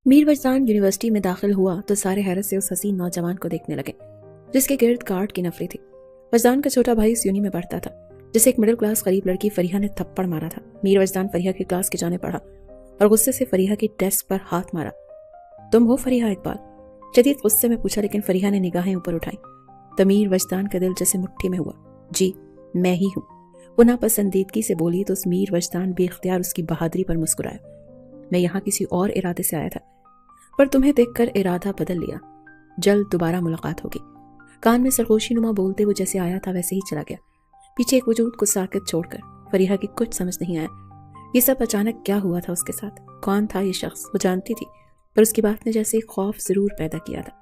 Mir वजदान university में दाखिल हुआ तो सारे हैरत से उस हसीन नौजवान को देखने लगे जिसके गिर्द गार्ड की नफरी थी। वजदान का छोटा भाई इस यूनि में पढ़ता था जिसे एक मिडिल क्लास गरीब लड़की फरीहा ने थप्पड़ मारा था। मीर वजदान फरीहा की क्लास के जाने पड़ा और गुस्से से फरीहा की डेस्क पर हाथ मारा। तुम हो फरीहा इकबाल? शदीद गुस्से में पूछा, लेकिन फरीहा ने निगाहें ऊपर उठाई तो मीर वजदान का दिल जैसे मुट्ठी में हुआ। जी मैं ही हूँ, वो नापसंदीदगी से बोली तो उस मीर वजदान बेख्तियार उसकी बहादुरी पर मुस्कुराया। मैं यहाँ किसी और इरादे से आया था, पर तुम्हें देखकर इरादा बदल लिया। जल्द दोबारा मुलाकात होगी। कान में सरगोशी नुमा बोलते वो जैसे आया था वैसे ही चला गया, पीछे एक वजूद को साकित छोड़कर। फरीहा की कुछ समझ नहीं आया, ये सब अचानक क्या हुआ था उसके साथ। कौन था ये शख्स वो जानती थी, पर उसकी बात ने जैसे खौफ जरूर पैदा किया था।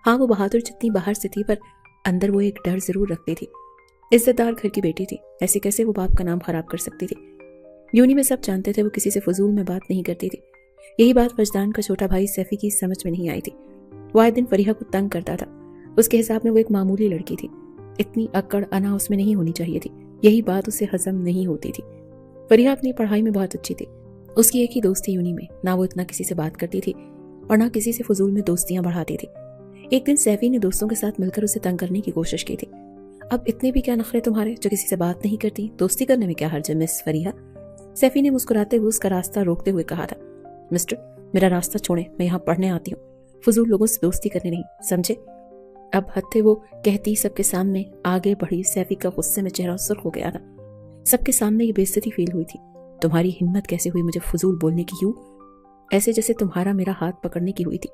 हाँ, वो बहादुर जितनी बाहर से थी, पर अंदर वो एक डर जरूर रखती थी। इज्जतदार घर की बेटी थी, ऐसे कैसे वो बाप का नाम खराब कर सकती थी। यूनी में सब जानते थे वो किसी से फजूल में बात नहीं करती थी। यही बात वजदान का छोटा भाई सैफी की समझ में नहीं आई थी। वो आए दिन फरीहा को तंग करता था। उसके हिसाब में वो एक मामूली लड़की थी, इतनी अक्कड़ अना उसमें नहीं होनी चाहिए थी। यही बात उसे हजम नहीं होती थी। फरीहा अपनी पढ़ाई में बहुत अच्छी थी। उसकी एक ही दोस्त थी यूनी में, ना वो इतना किसी से बात करती थी और ना किसी से फजूल में दोस्तियां बढ़ाती थी। एक दिन सैफी ने दोस्तों के साथ मिलकर उसे तंग करने की कोशिश की थी। अब इतने भी क्या नखरे तुम्हारे जो किसी से बात नहीं करती, दोस्ती करने में क्या हर्ज है मिस फरीहा? सैफी ने मुस्कुराते हुए उसका रास्ता रोकते हुए कहा था। मिस्टर, मेरा रास्ता छोड़े, मैं यहाँ पढ़ने आती हूँ, फजूल लोगों से दोस्ती करने नहीं, समझे? अब हद थे वो कहती सबके सामने आगे बढ़ी। सैफी का गुस्से में चेहरा सुर्ख हो गया था। सबके सामने ये बेइज्जती फील हुई थी। तुम्हारी हिम्मत कैसे हुई मुझे फजूल बोलने की? यूं ऐसे जैसे तुम्हारा मेरा हाथ पकड़ने की हुई थी।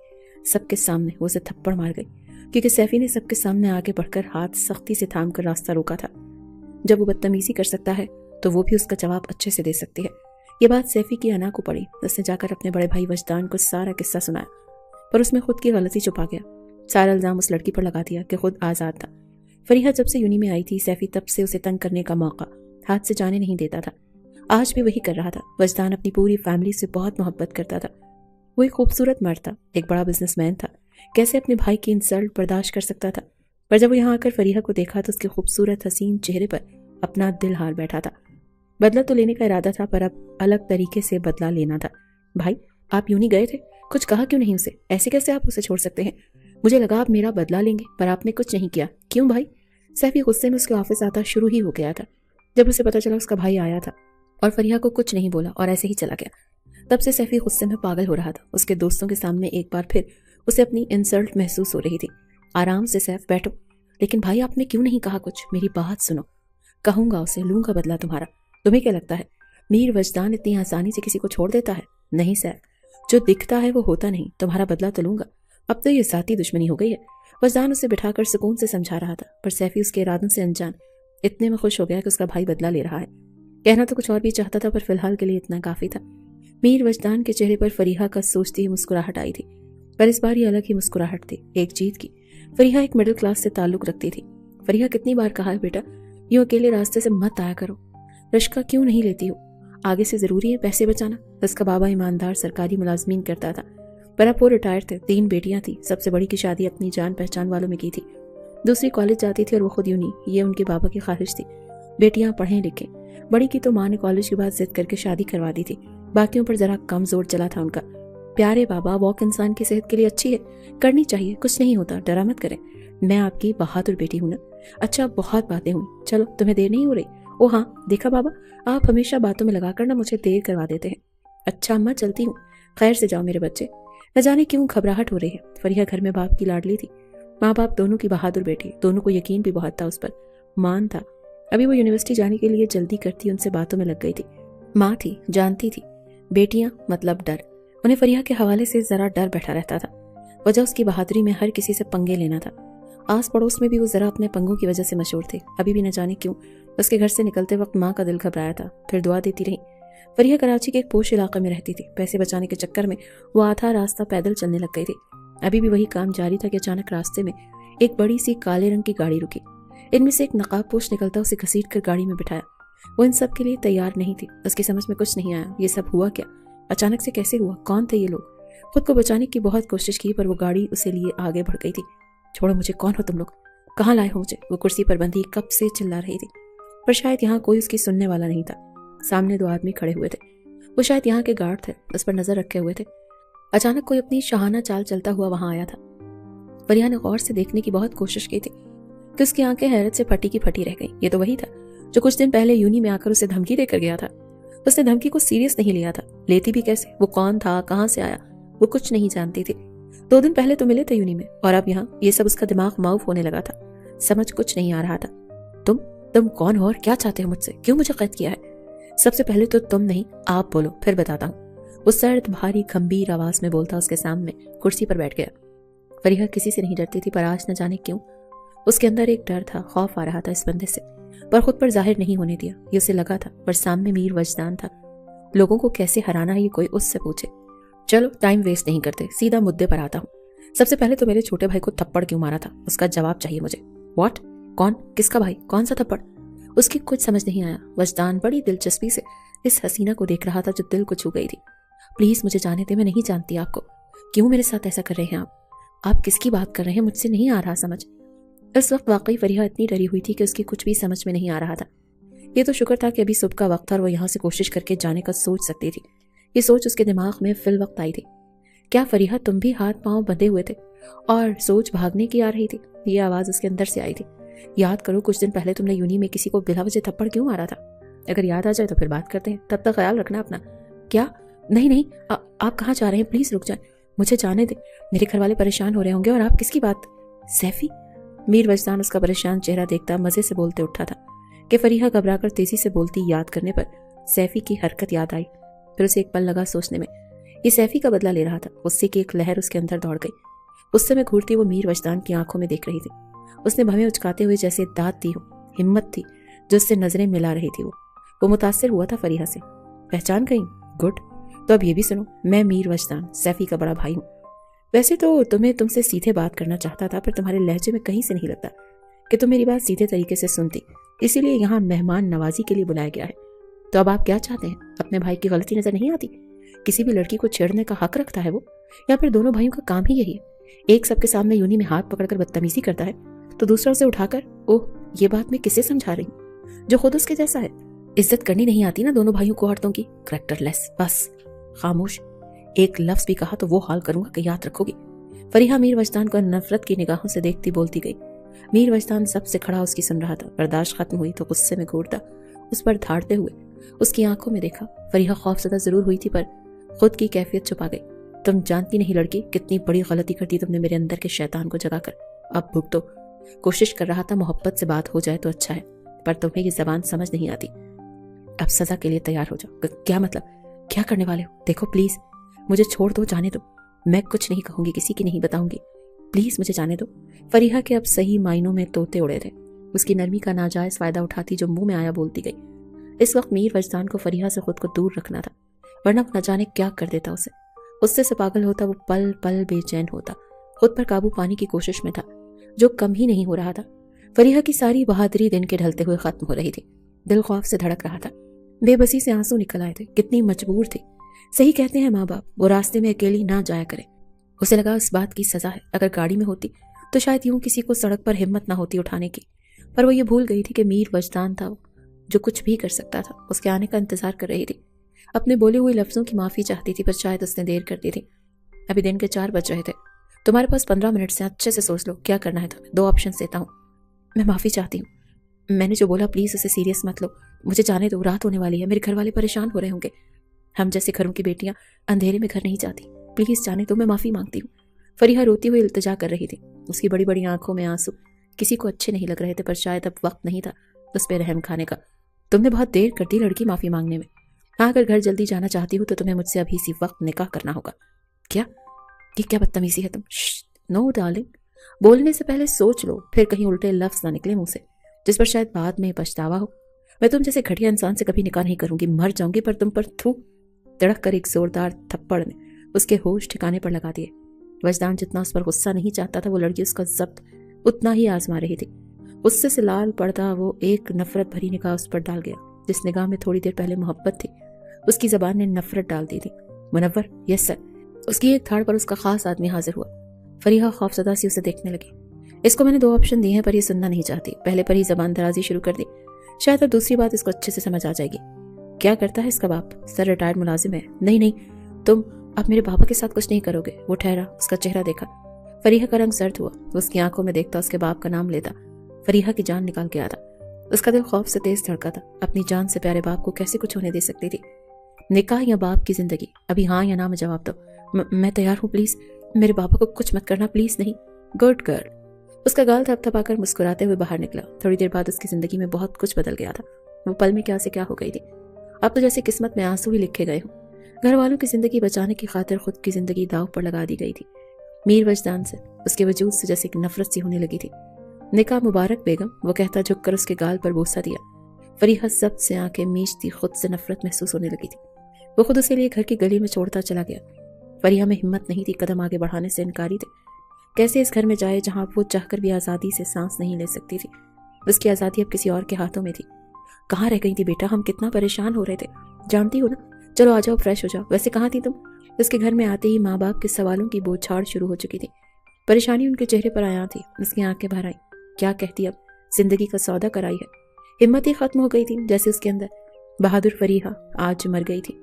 सबके सामने वो उसे थप्पड़ मार गई, क्योंकि सैफी ने सबके सामने आगे बढ़कर हाथ सख्ती से थाम कर रास्ता रोका था। जब वो बदतमीजी कर सकता है तो वो भी उसका जवाब अच्छे से दे सकती है। ये बात सैफी की अना को पड़ी। उसने जाकर अपने बड़े भाई वजदान को सारा किस्सा सुनाया, पर उसमें खुद की गलती छुपा गया। सारा इल्जाम उस लड़की पर लगा दिया कि खुद आज़ाद था। फरीहा जब से यूनी में आई थी, सैफी तब से उसे तंग करने का मौका हाथ से जाने नहीं देता था। आज भी वही कर रहा था। वजदान अपनी पूरी फैमिली से बहुत मोहब्बत करता था। वो एक खूबसूरत मर्द था, एक बड़ा बिजनेसमैन था। कैसे अपने भाई की इंसल्ट बर्दाश्त कर सकता था? पर जब वो यहाँ आकर फरीहा को देखा तो उसके खूबसूरत हसीन चेहरे पर अपना दिल हार बैठा था। बदला तो लेने का इरादा था, पर अब अलग तरीके से बदला लेना था। भाई, आप यूनी गए थे, कुछ कहा क्यों नहीं उसे? ऐसे कैसे आप उसे छोड़ सकते हैं? मुझे लगा आप मेरा बदला लेंगे, पर आपने कुछ नहीं किया। क्यों भाई? सैफी गुस्से में उसके ऑफिस आता शुरू ही हो गया था जब उसे पता चला उसका भाई आया था, और फरीहा को कुछ नहीं बोला और ऐसे ही चला गया। तब से सैफी गुस्से में पागल हो रहा था। उसके दोस्तों के सामने एक बार फिर उसे अपनी इंसल्ट महसूस हो रही थी। आराम से सैफ, बैठो। लेकिन भाई, आपने क्यों नहीं कहा कुछ? मेरी बात सुनो। कहूंगा उसे, लूंगा बदला तुम्हारा। तुम्हें क्या लगता है मीर वजदान इतनी आसानी से किसी को छोड़ देता है? नहीं सैफ, जो दिखता है वो होता नहीं। तुम्हारा बदला तो लूंगा। अब तो ये जाती दुश्मनी हो गई है। वजदान उसे बिठाकर सुकून से समझा रहा था, पर सैफी उसके इरादों से अनजान इतने में खुश हो गया कि उसका भाई बदला ले रहा है। कहना तो कुछ और भी चाहता था, पर फिलहाल के लिए इतना काफी था। मीर वजदान के चेहरे पर फरीहा का सोचती ही मुस्कुराहट आई थी, पर इस बार ये अलग ही मुस्कुराहट थी, एक जीत की। फरीहा एक मिडिल क्लास से ताल्लुक रखती थी। फरीहा, कितनी बार कहा है बेटा, यूं अकेले रास्ते से मत आया करो। रिश्का क्यों नहीं लेती हो? आगे से जरूरी है पैसे बचाना। उसका बाबा ईमानदार सरकारी मुलाजमीन करता था, पर अब वो रिटायर थे। 3 बेटियां थी। सबसे बड़ी की शादी अपनी जान पहचान वालों में की थी। दूसरी कॉलेज जाती थी और वो खुद यूनी। ये उनके बाबा की ख्वाहिश थी, बेटियां पढ़ें लिखें। बड़ी की तो माँ ने कॉलेज के बाद जिद करके शादी करवा दी थी। बाकियों पर जरा कम जोर चला था उनका। प्यारे बाबा, वॉक इंसान की सेहत के लिए अच्छी है, करनी चाहिए, कुछ नहीं होता, डरा मत करें। मैं आपकी बहादुर बेटी हूं ना। अच्छा, बहुत बातें हुई, चलो तुम्हें देर नहीं हो रही? ओ हाँ, देखा बाबा, आप हमेशा बातों में लगा कर ना मुझे देर करवा देते हैं। अच्छा अम्मा, चलती हूँ, खैर से जाओ मेरे बच्चे। न जाने क्यों घबराहट हो रही है। फरीहा घर में बाप की लाडली थी। माँ बाप दोनों की बहादुर बेटी, दोनों को यकीन भी बहुत था उस पर, मान था। अभी वो यूनिवर्सिटी जाने के लिए जल्दी करती उनसे बातों में लग गई थी। माँ थी, जानती थी। बेटियां मतलब डर। उन्हें फरीहा के हवाले से जरा डर बैठा रहता था। वजह उसकी बहादुरी में हर किसी से पंगे लेना था। आस पड़ोस में भी वो जरा अपने पंगों की वजह से मशहूर थे। अभी भी न जाने क्यों उसके घर से निकलते वक्त माँ का दिल घबराया था, फिर दुआ देती रही। फरीहा कराची के एक पोश इलाके में रहती थी। पैसे बचाने के चक्कर में वो आधा रास्ता पैदल चलने लग गई थी। अभी भी वही काम जारी था कि अचानक रास्ते में एक बड़ी सी काले रंग की गाड़ी रुकी। इनमें से एक नकाबपोश निकलता उसे घसीट कर गाड़ी में बिठाया। वो इन सब के लिए तैयार नहीं थी। उसकी समझ में कुछ नहीं आया, ये सब हुआ क्या? अचानक से कैसे हुआ? कौन थे ये लोग? खुद को बचाने की बहुत कोशिश की, पर वो गाड़ी उसे लिए आगे बढ़ गई थी। छोड़ो मुझे, कौन हो तुम लोग? कहाँ लाए हो मुझे? वो कुर्सी पर बंधी कब से चिल्ला रही थी, पर शायद यहाँ कोई उसकी सुनने वाला नहीं था। सामने 2 आदमी खड़े हुए थे। वो शायद यहाँ के गार्ड थे, उस पर नजर रखे हुए थे। अचानक कोई अपनी शाहाना चाल चलता हुआ वहां आया था। फरिया ने गौर से देखने की बहुत कोशिश की थी कि उसकी आंखें हैरत से फटी की फटी रह गईं। ये तो वही था जो कुछ दिन पहले यूनी में आकर उसे धमकी देकर गया था। उसने धमकी को सीरियस नहीं लिया था। लेती भी कैसे? वो कौन था, कहां से आया, वो कुछ नहीं जानती थी। 2 दिन पहले तो मिले थे यूनी में, और अब यहाँ ये सब उसका दिमाग माउफ होने लगा था। समझ कुछ नहीं आ रहा था। तुम कौन हो और क्या चाहते हो मुझसे? क्यों मुझे कैद किया है? सबसे पहले तो तुम नहीं, आप बोलो, फिर बताता हूँ। वो सर्द भारी गंभीर आवाज में बोलता उसके सामने कुर्सी पर बैठ गया। फरीहा किसी से नहीं डरती थी, पर आज न जाने क्यों उसके अंदर एक डर था, खौफ आ रहा था इस बंदे से, पर खुद पर जाहिर नहीं होने दिया। ये उसे लगा था, पर सामने मीर वजदान था। लोगों को कैसे हराना है ये कोई उससे पूछे। चलो टाइम वेस्ट नहीं करते, सीधा मुद्दे पर आता हूँ। सबसे पहले तो मेरे छोटे भाई को थप्पड़ क्यों मारा था, उसका जवाब चाहिए मुझे। व्हाट? कौन? किसका भाई? कौन सा थप्पड़? उसकी कुछ समझ नहीं आया। वजदान बड़ी दिलचस्पी से इस हसीना को देख रहा था जो दिल को छू गई थी। प्लीज मुझे जाने दे, मैं नहीं जानती आपको। क्यों मेरे साथ ऐसा कर रहे हैं आप किसकी बात कर रहे हैं? मुझसे नहीं आ रहा समझ। इस वक्त वाकई फरीहा इतनी डरी हुई थी कि उसकी कुछ भी समझ में नहीं आ रहा था। ये तो शुक्र था कि अभी सुबह का वक्त था और वो यहाँ से कोशिश करके जाने का सोच सकती थी। ये सोच उसके दिमाग में फिल वक्त आई थी। क्या फरीहा तुम भी हाथ पांव बंधे हुए थे और सोच भागने की आ रही थी? ये आवाज उसके अंदर से आई थी। याद करो, कुछ दिन पहले तुमने यूनी में किसी को बिला वजह थप्पड़ क्यों मारा था? अगर याद आ जाए तो फिर बात करते हैं, तब तक ख्याल रखना अपना। क्या? नहीं, आप कहाँ जा रहे हैं? प्लीज रुक जाए, मुझे जाने दे। मेरे घर वाले परेशान हो रहे होंगे। और आप किसकी बात? सैफी? मीर वजदान उसका परेशान चेहरा देखता मजे से बोलते उठा था कि फरीहा घबराकर तेजी से बोलती याद करने पर सैफी की हरकत याद आई। फिर उसे एक पल लगा सोचने में। ये सैफी का बदला ले रहा था। गुस्से की एक लहर उसके अंदर दौड़ गई। गुस्से में घूरती वो मीर वजदान की आंखों में देख रही थी। उसने भवें उचकाते हुए जैसे दाद दी हो, हिम्मत थी जो उससे नजरें मिला रही थी। वो मुतासिर हुआ था फरीहा से। पहचान गई? गुड। तो अब ये भी सुनो, मैं मीर वजदान, सैफी का बड़ा भाई हूँ। वैसे तो तुमसे सीधे बात करना चाहता था, पर तुम्हारे लहजे में कहीं से नहीं लगता कि तुम मेरी बात सीधे तरीके से सुनती, इसीलिए यहाँ मेहमान नवाजी के लिए बुलाया गया है। तो अब आप क्या चाहते हैं? अपने भाई की गलती नजर नहीं आती? किसी भी लड़की को छेड़ने का हक रखता है वो, या फिर दोनों भाइयों का काम ही यही है? एक सबके सामने यूनी में हाथ पकड़कर बदतमीजी करता है, तो दूसरा उसे उठाकर, ओह ये बात मैं किसे समझा रही हूँ जो खुद उसके जैसा है? इज्जत करनी नहीं आती ना दोनों भाइयों को औरतों की? कैरेक्टरलेस। बस खामोश। एक लफ्ज भी कहा तो वो हाल करूंगा कि याद रखोगी। फरीहा मीर वजदान को नफरत की निगाहों से देखती बोलती गई। मीर वजदान सबसे खड़ा उसकी सुन रहा था। बर्दाश्त खत्म हुई तो गुस्से में घूरता उस पर धाड़ते हुए उसकी आंखों में देखा। फरीहा खौफजदा जरूर हुई थी, पर खुद की कैफियत छुपा गई। तुम जानती नहीं लड़की, कितनी बड़ी गलती कर दी तुमने मेरे अंदर के शैतान को जगाकर। अब भुगतो। कोशिश कर रहा था मोहब्बत से बात हो जाए तो अच्छा है, पर तुम्हें ये जबान समझ नहीं आती। अब सजा के लिए तैयार हो जाओ। क्या मतलब? क्या करने वाले हो? देखो प्लीज मुझे छोड़ दो, जाने दो। मैं कुछ नहीं कहूंगी, किसी की नहीं बताऊंगी। प्लीज मुझे जाने दो। फरीहा के अब सही मायनों में तोते उड़े थे। उसकी नरमी का नाजायज फायदा उठाती जो मुंह में आया बोलती गई। इस वक्त मीर वजदान को फरीहा से खुद को दूर रखना था, वरना न जाने क्या कर देता उसे। उससे से पागल होता, वो पल पल बेचैन होता, खुद पर काबू पाने की कोशिश में था, जो कम ही नहीं हो रहा था। फरीहा की सारी बहादुरी दिन के ढलते हुए खत्म हो रही थी। दिल खौफ से धड़क रहा था। बेबसी से आंसू निकल आए थे। कितनी मजबूर थी। सही कहते हैं माँ बाप, वो रास्ते में अकेली ना जाया करे। उसे लगा इस बात की सजा है। अगर गाड़ी में होती तो शायद यूं किसी को सड़क पर हिम्मत ना होती उठाने की, पर वो ये भूल गई थी कि मीर वजदान था जो कुछ भी कर सकता था। उसके आने का इंतजार कर रही थी। अपने बोले हुए लफ्जों की माफी चाहती थी, पर शायद उसने देर कर दी थी। अभी दिन के 4 बज रहे थे। तुम्हारे पास 15 मिनट से अच्छे से सोच लो क्या करना है तुम्हें। 2 ऑप्शन देता हूँ। मैं माफी चाहती हूँ। मैंने जो बोला प्लीज उसे सीरियस मत लो। मुझे जाने दो, रात होने वाली है, मेरे घर वाले परेशान हो रहे होंगे। हम जैसे घरों की बेटियां अंधेरे में घर नहीं जाती। प्लीज जाने दो, मैं माफी मांगती हूँ। फरीहा रोती हुई इल्तिजा कर रही थी। उसकी बड़ी बड़ी आंखों में आंसू किसी को अच्छे नहीं लग रहे थे, पर शायद अब वक्त नहीं था उस पर रहम खाने का। तुमने बहुत देर कर दी लड़की माफी मांगने में। हाँ, अगर घर जल्दी जाना चाहती हूँ तो तुम्हें मुझसे अभी इसी वक्त निकाह करना होगा। क्या? ये क्या बदतमीजी है तुम? नो डार्लिंग, बोलने से पहले सोच लो, फिर कहीं उल्टे लफ्ज ना निकले मुंह से जिस पर शायद बाद में पछतावा हो। मैं तुम जैसे घटिया इंसान से कभी निकाह नहीं करूंगी। मर जाऊंगी पर तुम पर। थू। तड़क कर एक जोरदार थप्पड़ ने उसके होश ठिकाने पर लगा दिए। वजदान जितना उस पर गुस्सा नहीं चाहता था, वो लड़की उसका जब्त उतना ही आजमा रही थी। गुस्से से लाल पड़ता वो एक नफरत भरी निगाह उस पर डाल गया। जिस निगाह में थोड़ी देर पहले मोहब्बत थी, उसकी जबान ने नफरत डाल दी थी। मुनव्वर? Yes sir. उसकी एक थाड़ पर उसका खास आदमी हाजिर हुआ। फरीहा खौफजदा सी उसे देखने लगी। इसको मैंने 2 ऑप्शन दिए हैं, पर ये सुनना नहीं चाहती। पहले पर ही जबान दराजी शुरू कर दी। शायद अब दूसरी बात इसको अच्छे से समझ आ जाएगी। क्या करता है इसका बाप? सर रिटायर्ड मुलाजिम है। नहीं, आप मेरे पापा के साथ कुछ नहीं करोगे? वो ठहरा, उसका चेहरा देखा। फरीहा का रंग सर्द हुआ। वो उसकी आंखों में देखता, उसके बाप का नाम लेता। फरीहा की जान निकाल के आता। उसका दिल खौफ से तेज धड़का था। अपनी जान से प्यारे बाप को कैसे कुछ होने दे सकती थी? निकाह या बाप की जिंदगी? अभी हाँ या ना में जवाब दो। मैं तैयार हूँ, प्लीज मेरे पापा को कुछ मत करना, प्लीज नहीं। Good girl. उसका गाल थपथपाकर मुस्कुराते हुए बाहर निकला। थोड़ी देर बाद उसकी जिंदगी में बहुत कुछ बदल गया था। वो पल में क्या से क्या हो गई थी। अब तो जैसे किस्मत में आंसू ही लिखे गए हों। घर वालों की जिंदगी बचाने की खातिर खुद की जिंदगी दांव पर लगा दी गई थी। मीर वजदान से, उसके वजूद से जैसे एक नफरत सी होने लगी थी। निकाह मुबारक बेगम, वो कहता झुककर उसके गाल पर बोसा दिया। फरीहा जब्त से आंखें मीचती, खुद से नफरत महसूस होने लगी थी। वो खुद उसे लिए घर की गली में छोड़ता चला गया। फरीहा में हिम्मत नहीं थी, कदम आगे बढ़ाने से इनकारी थे। कैसे इस घर में जाए जहां वो चाहकर भी आज़ादी से सांस नहीं ले सकती थी। उसकी आज़ादी अब किसी और के हाथों में थी। कहाँ रह गई थी बेटा? हम कितना परेशान हो रहे थे, जानती हो ना। चलो आ जाओ, फ्रेश हो जाओ। वैसे कहाँ थी तुम? उसके घर में आते ही माँ बाप के सवालों की बौछार शुरू हो चुकी थी। परेशानी उनके चेहरे पर आया थी। उसकी आंखें भर आई। क्या कहती अब? जिंदगी का सौदा कराई है। हिम्मत ही खत्म हो गई थी जैसे उसके अंदर। बहादुर फरीहा आज मर गई थी।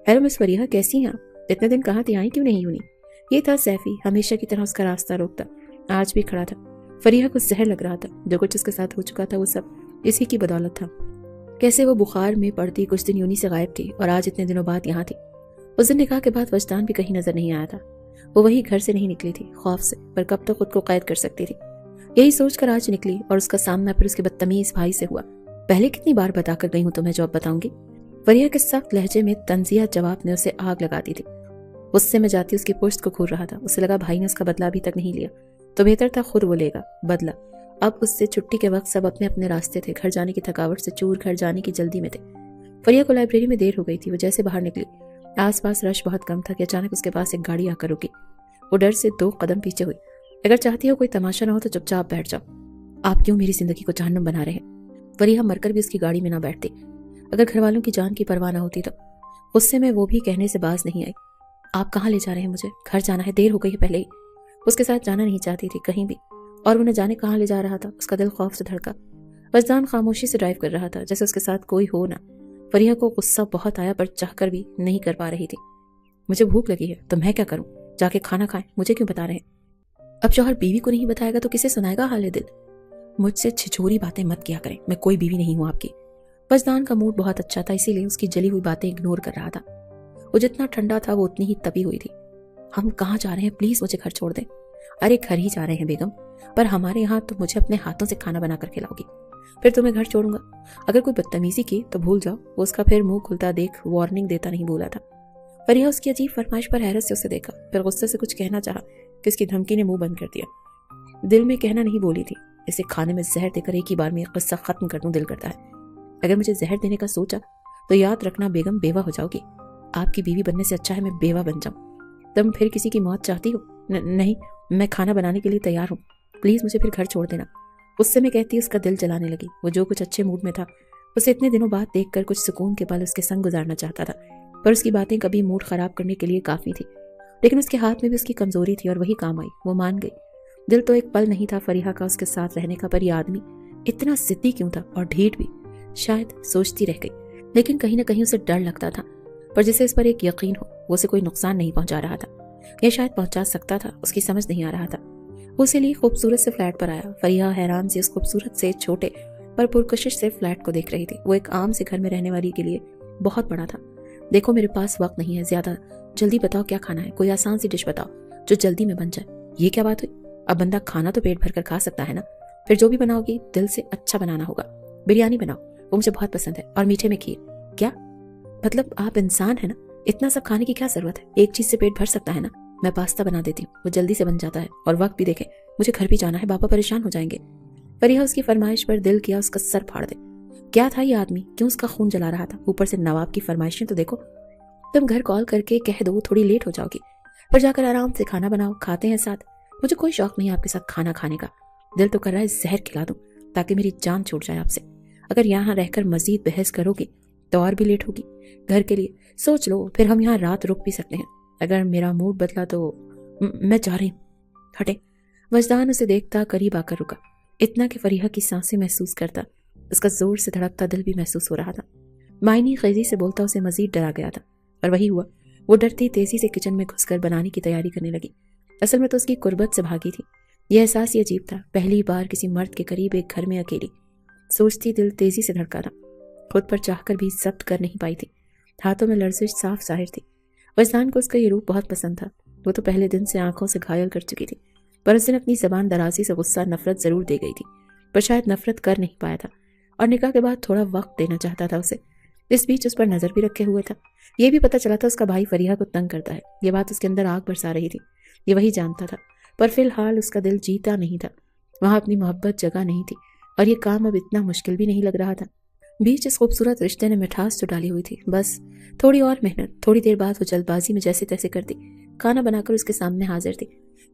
हेलो मिस फरीहा, कैसी हैं आप? इतने दिन कहाँ थी, आई क्यों नहीं हुई? ये था सैफी, हमेशा की तरह उसका रास्ता रोकता। आज भी खड़ा था। फरीहा को जहर लग रहा था। जो कुछ उसके साथ हो चुका था वो सब इसी की बदौलत था। कैसे वो बुखार में पड़ती कुछ दिन यूनी से गायब थी और आज इतने दिनों बाद यहाँ थी। उस दिन निकाह के बाद वजदान भी कहीं नजर नहीं आया था। वो वही घर से नहीं निकली थी खौफ से, पर कब तक खुद को कैद कर सकती थी। यही सोचकर आज निकली और उसका सामना फिर उसके बदतमीज भाई से हुआ। पहले कितनी बार बताकर गई हूँ तुम्हें जो अब बताऊंगी। फरीहा के सख्त लहजे में तंजिया जवाब ने उसे आग लगा दी थी। उससे में जाती उसकी पुश्त को घूर रहा था। उसे लगा भाई ने उसका बदला अभी तक नहीं लिया तो बेहतर था खुद वो लेगा बदला। अब उससे छुट्टी के वक्त सब अपने अपने रास्ते थे। घर जाने की थकावट से चूर घर जाने की जल्दी में थे। फरीहा को लाइब्रेरी में देर हो गई थी। वो जैसे बाहर निकली, आसपास रश बहुत कम था कि अचानक उसके पास एक गाड़ी आकर रुकी। वो डर से 2 कदम पीछे हुई। अगर चाहती हो कोई तमाशा ना हो तो चुपचाप बैठ जाओ। आप क्यों मेरी जिंदगी को जहन्नुम बना रहे हैं? फरीहा मरकर भी उसकी गाड़ी में ना बैठती। अगर घर वालों की जान की परवाह ना होती तो। गुस्से में वो भी कहने से बाज नहीं आई। आप कहाँ ले जा रहे हैं मुझे? घर जाना है, देर हो गई है पहले ही। उसके साथ जाना नहीं चाहती थी कहीं भी, और वो न जाने कहाँ ले जा रहा था। उसका दिल खौफ से धड़का। वजदान खामोशी से ड्राइव कर रहा था जैसे उसके साथ कोई हो ना। फरीहा को गुस्सा बहुत आया पर चाहकर भी नहीं कर पा रही थी। मुझे भूख लगी है तो मैं क्या करूं? जाके खाना खाएं, मुझे क्यों बता रहे हैं? अब शौहर बीवी को नहीं बताएगा तो किसे सुनाएगा हाले दिल? मुझसे छिछोरी बातें मत किया करें, मैं कोई बीवी नहीं हूं आपकी। वजदान का मूड बहुत अच्छा था, इसीलिए उसकी जली हुई बातें इग्नोर कर रहा था। वो जितना ठंडा था वो उतनी ही तपी हुई थी। हम कहाँ जा रहे हैं? प्लीज मुझे घर छोड़ दें। अरे घर ही जा रहे हैं बेगम, पर हमारे यहाँ तो मुझे अपने हाथों से खाना बना कर खिलाओगी, फिर तुम्हें घर छोड़ूंगा। अगर कोई बदतमीजी की तो भूल जाओ। वो उसका फिर मुंह खुलता देख वार्निंग देता नहीं भूला था। फरीहा उसकी अजीब फरमाइश पर हैरत से उसे देखा, फिर गुस्से से कुछ कहना चाहा कि उसकी धमकी ने मुंह बंद कर दिया। दिल में कहना नहीं बोली थी, इसे खाने में जहर देकर एक ही बार में किस्सा खत्म कर दूं दिल करता है। अगर मुझे जहर देने का सोचा तो याद रखना बेगम, बेवा हो जाओगी। आपकी बीवी बनने से अच्छा है मैं बेवा बन जाऊं। तुम फिर किसी की मौत चाहती हो? नहीं, मैं खाना बनाने के लिए तैयार हूँ, प्लीज मुझे फिर घर छोड़ देना। उससे मैं कहती उसका दिल जलाने लगी। वो जो कुछ अच्छे मूड में था, उसे इतने दिनों बाद देखकर कुछ सुकून के पल उसके संग गुजारना चाहता था, पर उसकी बातें कभी मूड खराब करने के लिए काफी थी। लेकिन उसके हाथ में भी उसकी कमजोरी थी और वही काम आई। वो मान गई। दिल तो एक पल नहीं था फरीहा का उसके साथ रहने का, पर यह आदमी इतना जिद्दी क्यों था और ढीठ भी? शायद सोचती रह गई, लेकिन कहीं ना कहीं उसे डर लगता था। पर जिसे इस पर एक यकीन हो वो उसे कोई नुकसान नहीं पहुंचा रहा था, या शायद पहुंचा सकता था, उसकी समझ नहीं आ रहा था। वो उसे लिए खूबसूरत से फ्लैट पर आया। फरीहा हैरान सी उस खूबसूरत से छोटे पर पुरकशिश से फ्लैट को देख रही थी। वो एक आम से घर में रहने वाली के लिए बहुत बड़ा था। देखो मेरे पास वक्त नहीं है ज्यादा, जल्दी बताओ क्या खाना है, कोई आसान सी डिश बताओ जो जल्दी में बन जाए। ये क्या बात हुई? अब बंदा खाना तो पेट भर कर खा सकता है ना, फिर जो भी बनाओगी दिल से अच्छा बनाना होगा। बिरयानी बनाओ, वो मुझे बहुत पसंद है, और मीठे में खीर। क्या मतलब? आप इंसान है ना, इतना सब खाने की क्या जरूरत है? एक चीज से पेट भर सकता है ना। मैं पास्ता बना देती हूँ, वो जल्दी से बन जाता है और वक्त भी देखे। मुझे घर भी जाना है, पापा परेशान हो जाएंगे। फरीहा उसकी फरमाइश पर दिल किया उसका सर फाड़ दे। क्या था ये आदमी, क्यों उसका खून जला रहा था? ऊपर से नवाब की फरमाइशें तो देखो। तुम घर कॉल करके कह दो थोड़ी लेट हो जाओगी, फिर जाकर आराम से खाना बनाओ, खाते हैं साथ। मुझे कोई शौक नहीं है आपके साथ खाना खाने का। दिल तो कर रहा है जहर खिला दूं ताकि मेरी जान छूट जाए आपसे। अगर यहाँ रहकर मजीद बहस करोगी तो और भी लेट होगी। घर के लिए सोच लो, फिर हम यहाँ रात रुक भी सकते हैं। अगर मेरा मूड बदला तो मैं जा रही हूँ, हटे। वजदान उसे देखता करीब आकर रुका, इतना कि फरीहा की सांसें महसूस करता। उसका जोर से धड़कता दिल भी महसूस हो रहा था। मायनी खेजी से बोलता उसे मजीद डरा गया था, और वही हुआ। वो डरती तेजी से किचन में घुसकर बनाने की तैयारी करने लगी। असल में तो उसकी कुर्बत से भागी थी। यह एहसास ही अजीब था, पहली बार किसी मर्द के करीब एक घर में अकेली। सोचती दिल तेजी से धड़का था। खुद पर चाहकर भी जब्त कर नहीं पाई थी। हाथों में लर्जिश साफ जाहिर थी। वजदान को उसका ये रूप बहुत पसंद था। वो तो पहले दिन से आंखों से घायल कर चुकी थी, पर उस दिन अपनी जबान दराजी से गुस्सा नफरत जरूर दे गई थी, पर शायद नफरत कर नहीं पाया था और निकाह के बाद थोड़ा वक्त देना चाहता था उसे। इस बीच उस पर नजर भी रखे हुए था। ये भी पता चला था उसका भाई फरीहा को तंग करता है। ये बात उसके अंदर आग बरसा रही थी। ये वही जानता था, पर फिलहाल उसका दिल जीता नहीं था। वहां अपनी मोहब्बत जगह नहीं थी और ये काम अब इतना मुश्किल भी नहीं लग रहा था। बीच इस खूबसूरत रिश्ते ने मिठास तो डाली हुई थी, बस थोड़ी और मेहनत। थोड़ी देर बाद वो जल्दबाजी में जैसे तैसे करती, खाना बनाकर उसके सामने हाजिर थी।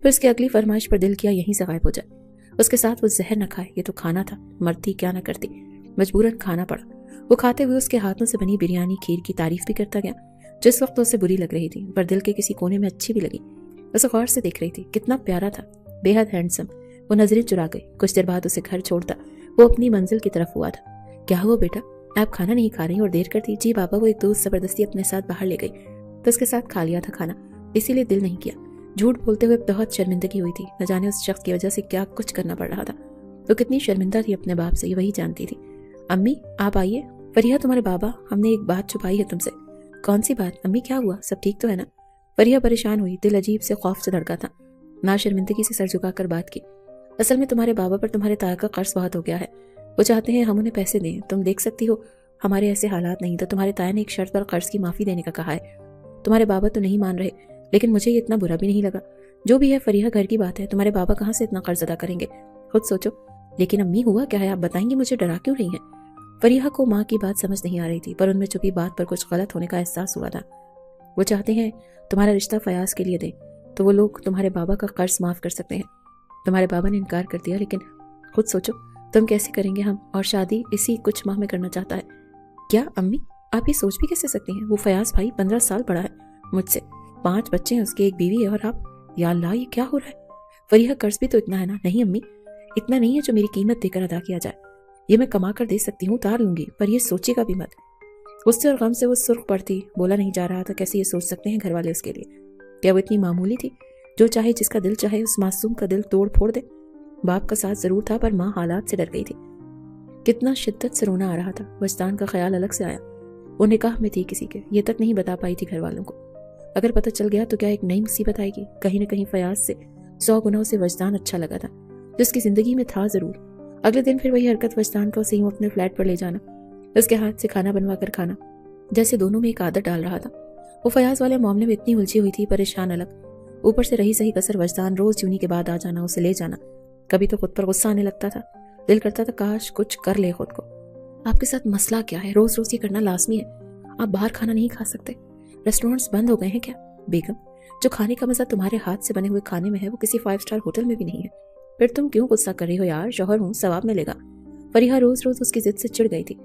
फिर उसकी अगली फरमाइश पर दिल किया यहीं से गायब हो जाए। उसके साथ वो जहर न खाए, ये तो खाना था। मरती क्या न करती, मजबूरन खाना पड़ा। वो खाते हुए उसके हाथों से बनी बिरयानी खीर की तारीफ भी करता गया। जिस वक्त उसे बुरी लग रही थी, पर दिल के किसी कोने में अच्छी भी लगी। उसे गौर से देख रही थी, कितना प्यारा था, बेहद हैंडसम। वो नजरें चुरा गई। कुछ देर बाद उसे घर छोड़ता वो अपनी मंजिल की तरफ हुआ था। क्या हुआ बेटा, आप खाना नहीं खा रही और देर करती? जी बाबा, वो एक दोस्त जबरदस्ती अपने साथ बाहर ले गई तो उसके साथ खा लिया था खाना, इसीलिए दिल नहीं किया। झूठ बोलते हुए बहुत शर्मिंदगी हुई थी। न जाने उस शख्स की वजह से क्या कुछ करना पड़ रहा था। तो कितनी शर्मिंदा थी अपने बाप से, ये वही जानती थी। अम्मी आप आइए। फरीहा तुम्हारे बाबा, हमने एक बात छुपाई है तुमसे। कौन सी बात अम्मी, क्या हुआ? सब ठीक तो है ना? फरीहा परेशान हुई। दिल अजीब से खौफ से धड़का था। ना शर्मिंदगी से सर झुकाकर बात की। असल में तुम्हारे बाबा पर तुम्हारे ताया का कर्ज बहुत हो गया है। वो चाहते हैं हम उन्हें पैसे दें। तुम देख सकती हो हमारे ऐसे हालात नहीं, तो तुम्हारे ताया ने एक शर्त पर कर्ज की माफी देने का कहा है। तुम्हारे बाबा तो नहीं मान रहे, लेकिन मुझे ये इतना बुरा भी नहीं लगा। जो भी है फरीहा, घर की बात है। तुम्हारे बाबा कहाँ से इतना कर्ज अदा करेंगे, खुद सोचो। लेकिन अम्मी हुआ क्या है, आप बताएंगे मुझे, डरा क्यों रही हैं? फरीहा को माँ की बात समझ नहीं आ रही थी, पर उनमें छुपी बात पर कुछ गलत होने का एहसास हुआ था। वो चाहते हैं तुम्हारा रिश्ता फयाज के लिए दें, तो वो लोग तुम्हारे बाबा का कर्ज माफ कर सकते हैं। तुम्हारे बाबा ने इनकार कर दिया, लेकिन खुद सोचो तुम कैसे करेंगे हम, और शादी इसी कुछ माह में करना चाहता है। क्या अम्मी, आप ये सोच भी कैसे सकती हैं? वो फयाज भाई 15 साल बड़ा है मुझसे, 5 बच्चे हैं उसके, एक बीवी है, और आप, या अल्लाह ये क्या हो रहा है? फरीहा कर्ज भी तो इतना है ना? नहीं अम्मी, इतना नहीं है जो मेरी कीमत देकर अदा किया जाए। ये मैं कमा कर दे सकती हूँ, उतार लूंगी, पर ये सोचेगा भी मत। गुस्से और गम से वो सुर्ख पड़ती, बोला नहीं जा रहा था। कैसे ये सोच सकते हैं घर वाले उसके लिए? क्या वो इतनी मामूली थी, जो चाहे जिसका दिल चाहे उस मासूम का दिल तोड़ फोड़ दे? बाप का साथ जरूर था, पर माँ हालात से डर गई थी। कितना शिद्दत से रोना आ रहा था। वजदान का ख्याल अलग से आया। वो निकाह में थी किसी के, ये तक नहीं बता पाई थी घर वालों को। अगर पता चल गया तो क्या एक नई मुसीबत आएगी। कहीं न कहीं फयाज से 100 गुना उसे वजदान अच्छा लगा था, जिसकी जिंदगी में था जरूर। अगले दिन फिर वही हरकत, वजदान को सही अपने फ्लैट पर ले जाना, उसके हाथ से खाना बनवा कर खाना, जैसे दोनों में एक आदत डाल रहा था। वो फयाज वाले मामले में इतनी उलझी हुई थी, परेशान अलग, ऊपर से रही सही कसर वजदान रोज यूनी के बाद आ जाना, उसे ले जाना। कभी तो खुद पर गुस्सा आने लगता था। दिल करता था काश कुछ कर ले खुद को। आपके साथ मसला क्या है? रोज रोज ये करना लाजमी है? आप बाहर खाना नहीं खा सकते? रेस्टोरेंट्स बंद हो गए हैं क्या? बेगम, जो खाने का मजा तुम्हारे हाथ से बने हुए खाने में है, वो किसी 5 स्टार होटल में भी नहीं है। फिर तुम क्यों गुस्सा कर रही हो यार? शौहर हूँ, सवाब मिलेगा। फरीहा रोज रोज उसकी जिद से चिढ़ गई थी।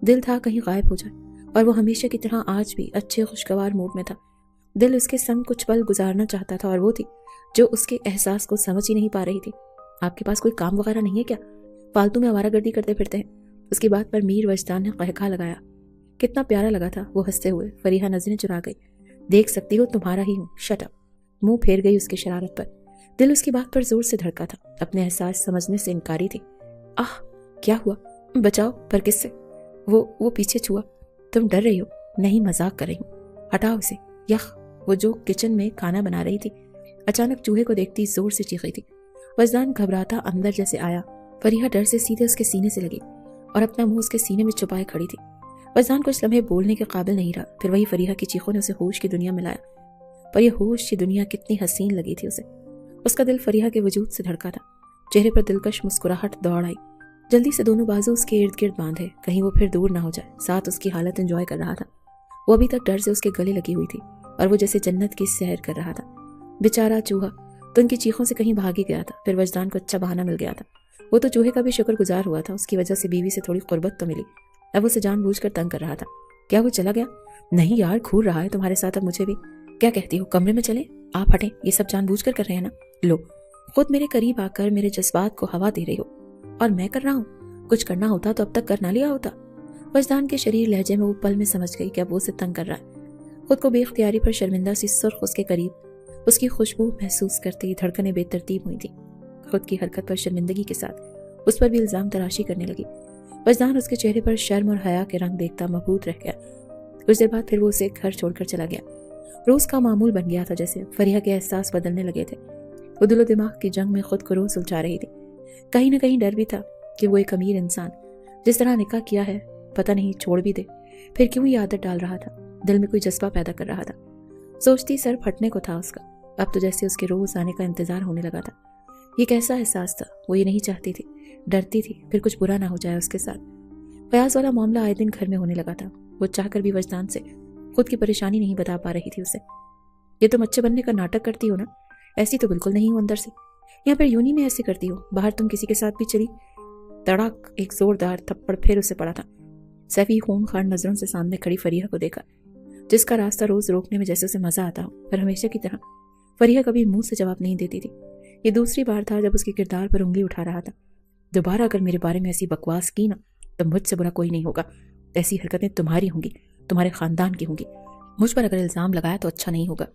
दिल था कहीं गायब हो जाए, और वो हमेशा की तरह आज भी अच्छे खुशगवार मूड में था। दिल उसके संग कुछ पल गुजारना चाहता था, और वो थी जो उसके एहसास को समझ ही नहीं पा रही थी। आपके पास कोई काम वगैरह नहीं है क्या? फालतू में आवारागर्दी करते फिरते हैं। उसकी बात पर मीर वजदान ने कहका लगाया। कितना प्यारा लगा था वो हंसते हुए। फरीहा नजरें चुरा गई। देख सकती हो तुम्हारा ही हूँ, शट अप। मुंह फेर गई उसकी शरारत पर। दिल उसकी बात पर जोर से धड़का था, अपने एहसास समझने से इनकारी थी। आह, क्या हुआ? बचाओ, पर किससे? वो पीछे छुआ। तुम डर रही हो? नहीं, मजाक कर रही हूँ, हटाओ इसे। यख, वो जो किचन में खाना बना रही थी, अचानक चूहे को देखती जोर से चीखी थी। वजदान घबराता अंदर जैसे आया। फरीहा डर से सीधे उसके सीने से लगी और अपना मुंह उसके सीने में छुपाए खड़ी थी। वजदान कुछ लम्हे बोलने के काबिल नहीं रहा। फिर वही फरीहा की चीखों ने उसे होश की दुनिया में लाया, पर यह होश की दुनिया कितनी हसीन लगी थी उसे। उसका दिल फरीहा के वजूद से धड़का था। चेहरे पर दिलकश मुस्कुराहट दौड़ आई। जल्दी से दोनों बाजू उसके इर्द गिर्द बांधे, कहीं वो फिर दूर ना हो जाए। साथ उसकी हालत एंजॉय कर रहा था। वो अभी तक डर से उसके गले लगी हुई थी, और वो जैसे जन्नत की सैर कर रहा था। बेचारा चूहा तो उनकी चीखों से कहीं भाग ही गया था। फिर वजदान को अच्छा बहाना मिल गया था। वो तो चूहे का भी शुक्रगुजार हुआ था, उसकी वजह से बीवी से थोड़ी कुर्बत तो मिली। अब उसे जानबूझकर तंग कर रहा था। क्या वो चला गया? नहीं यार, घूर रहा है तुम्हारे साथ अब मुझे भी। क्या कहती हो, कमरे में चले? आप हटें, ये सब जानबूझकर कर रहे हैं ना। लो, खुद मेरे करीब आकर मेरे जज्बात को हवा दे रही हो, और मैं कर रहा हूँ। कुछ करना होता तो अब तक कर ना लिया होता। वजदान के शरीर लहजे में वो पल में समझ गई कि अब वो उसे तंग कर रहा है। खुद को बेख्तियारी पर शर्मिंदा सी सुर्ख उसके करीब उसकी खुशबू महसूस करते ही धड़कनें बेतरतीब हुई थी। खुद की हरकत पर शर्मिंदगी के साथ उस पर भी इल्जाम तराशी करने लगी। वजदान उसके चेहरे पर शर्म और हया के रंग देखता मबहूत रह गया। कुछ देर बाद फिर वो उसे घर छोड़कर चला गया। रोज का मामूल बन गया था, जैसे फरीहा के एहसास बदलने लगे थे। वो दिलो दिमाग की जंग में खुद को रोज उलझा रही थी। कहीं ना कहीं डर भी था कि वो एक अमीर इंसान जिस तरह निकाह किया है पता नहीं छोड़ भी दे, फिर क्यों ये आदत डाल रहा था, दिल में कोई जज्बा पैदा कर रहा था। सोचती सर फटने को था उसका। अब तो जैसे उसके रोज आने का इंतजार होने लगा था। ये कैसा एहसास था, वो ये नहीं चाहती थी, डरती थी फिर कुछ बुरा ना हो जाए उसके साथ। फयाज वाला मामला आए दिन घर में होने लगा था। वो चाहकर भी वजदान से खुद की परेशानी नहीं बता पा रही थी उसे। ये तुम अच्छे बनने का नाटक करती हो ना, ऐसी तो बिल्कुल नहीं हो अंदर से, या फिर यूनी में ऐसे करती हो, बाहर तुम किसी के साथ भी चली। तड़ाक एक जोरदार थप्पड़ फिर उसे पड़ा था। सैफी खूंखार नजरों से सामने खड़ी फरीहा को देखा, जिसका रास्ता रोज रोकने में जैसे उसे मजा आता हो, पर हमेशा की तरह फरीहा कभी मुंह से जवाब नहीं देती थी। ये दूसरी बार था जब उसके किरदार पर उंगली उठा रहा था। दोबारा अगर मेरे बारे में ऐसी बकवास की ना तो मुझसे बुरा कोई नहीं होगा। ऐसी हरकतें तुम्हारी होंगी, तुम्हारे खानदान की होंगी। मुझ पर अगर इल्जाम लगाया तो अच्छा नहीं होगा।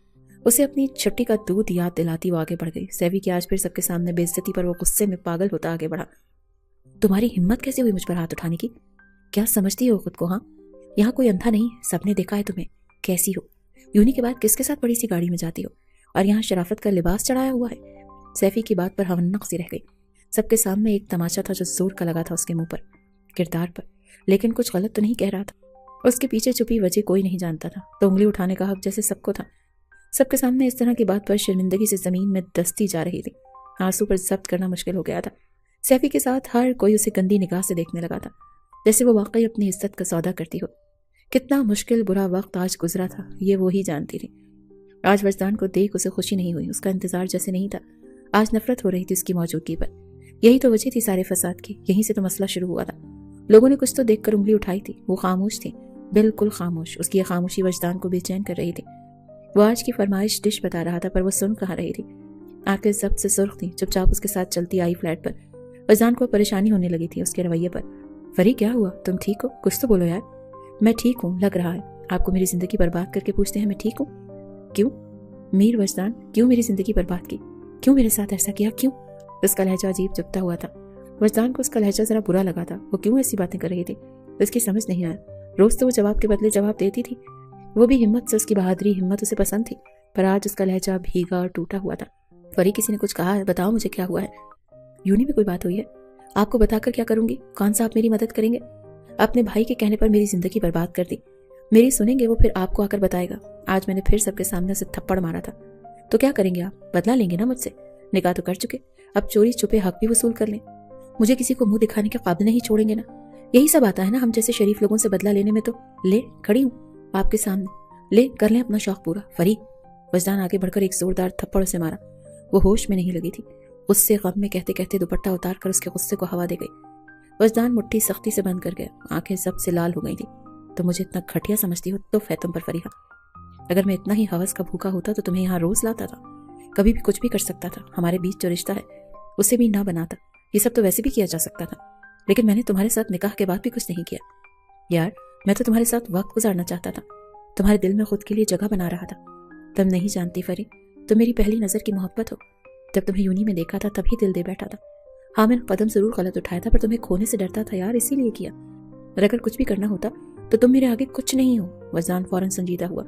उसे अपनी छुट्टी का दूध याद दिलाती वो आगे बढ़ गई। सैफी की आज फिर सबके सामने बेइज्जती पर वो गुस्से में पागल होता आगे बढ़ा। तुम्हारी हिम्मत कैसे हुई मुझ पर हाथ उठाने की? क्या समझती हो खुद को? हाँ, यहाँ कोई अंधा नहीं, सबने देखा है तुम्हें कैसी हो। यूनी के बाद किसके साथ बड़ी सी गाड़ी में जाती हो, और यहाँ शराफत का लिबास चढ़ाया हुआ है। सैफी की बात पर हवन्नक सी रह गई। सबके सामने एक तमाचा था जो जोर का लगा था उसके मुंह पर, किरदार पर, लेकिन कुछ गलत तो नहीं कह रहा था। उसके पीछे छुपी वजह कोई नहीं जानता था, तो उंगली उठाने का हक जैसे सबको था। सबके सामने इस तरह की बात पर शर्मिंदगी से जमीन में दस्ती जा रही थी। आंसू पर जब्त करना मुश्किल हो गया था। सैफी के साथ हर कोई उसे गंदी निगाह से देखने लगा था, जैसे वो वाकई अपनी इज्जत का सौदा करती हो। कितना मुश्किल बुरा वक्त आज गुजरा था ये वो ही जानती थी। आज वजदान को देख उसे खुशी नहीं हुई, उसका इंतजार जैसे नहीं था। आज नफरत हो रही थी उसकी मौजूदगी पर। यही तो वजह थी सारे फसाद की, यहीं से तो मसला शुरू हुआ था। लोगों ने कुछ तो देखकर उंगली उठाई थी। वो खामोश थी, बिल्कुल खामोश। उसकी यह खामोशी वजदान को बेचैन कर रही थी। वो आज की फरमाइश डिश बता रहा था, पर वो सुन कहाँ रही थी। आंखें जब्त से सुर्ख थी। चुपचाप उसके साथ चलती आई फ्लैट पर। वजदान को परेशानी होने लगी थी उसके रवैये पर। फरी क्या हुआ, तुम ठीक हो? कुछ तो बोलो यार। मैं ठीक हूँ लग रहा है। आपको मेरी जिंदगी बर्बाद करके पूछते हैं मैं ठीक हूँ? क्यों मीर वजदान, क्यों मेरी जिंदगी बर्बाद की? क्यों मेरे साथ ऐसा किया, क्यों? उसका लहजा अजीब चुभता हुआ था। वजदान को उसका लहजा जरा बुरा लगा था। वो क्यों ऐसी बातें कर रही थी उसकी समझ नहीं आया। रोज तो वो जवाब के बदले जवाब देती थी, वो भी हिम्मत से। उसकी बहादुरी हिम्मत उसे पसंद थी, पर आज उसका लहजा भीगा और टूटा हुआ था। फरी किसी ने कुछ कहा है? बताओ मुझे क्या हुआ है। यूनी में कोई बात हुई है? आपको बताकर क्या करूंगी? कौन सा आप मेरी मदद करेंगे? अपने भाई के कहने पर मेरी जिंदगी बर्बाद कर दी। मेरी सुनेंगे वो, फिर आपको आकर बताएगा। आज मैंने फिर सबके सामने उसे थप्पड़ मारा था, तो क्या करेंगे आप? बदला लेंगे ना मुझसे? निकाह तो कर चुके, अब चोरी छुपे हक भी वसूल कर लें। मुझे किसी को मुंह दिखाने के काबिल नहीं छोड़ेंगे ना? यही सब आता है ना हम जैसे शरीफ लोगों से बदला लेने में। तो ले, खड़ी हूँ आपके सामने, ले कर लें अपना शौक पूरा। फरी, वजदान आगे बढ़कर एक जोरदार थप्पड़ उसे मारा। वो होश में नहीं लगी थी। उससे गम में कहते कहते दुपट्टा उतार कर उसके गुस्से को हवा दे गई। वजदान मुट्ठी सख्ती से बंद कर गया, आंखें सब से लाल हो गई थी। तो मुझे इतना घटिया समझती हो तो है तुम पर फरीहा। अगर मैं इतना ही हवस का भूखा होता तो तुम्हें यहाँ रोज लाता था, कभी भी कुछ भी कर सकता था। हमारे बीच जो रिश्ता है उसे भी ना बनाता। ये सब तो वैसे भी किया जा सकता था, लेकिन मैंने तुम्हारे साथ निकाह के बाद भी कुछ नहीं किया। यार, मैं तो तुम्हारे साथ वक्त गुजारना चाहता था, तुम्हारे दिल में खुद के लिए जगह बना रहा था। तुम नहीं जानती फरी, तुम मेरी पहली नजर की मोहब्बत हो। जब तुम्हें यूनी में देखा था तभी दिल दे बैठा था। हाँ, मैंने कदम जरूर गलत उठाया था, पर तुम्हें खोने से डरता था यार, इसीलिए किया। और अगर कुछ भी करना होता तो तुम मेरे आगे कुछ नहीं हो। वजदान फौरन संजीदा हुआ,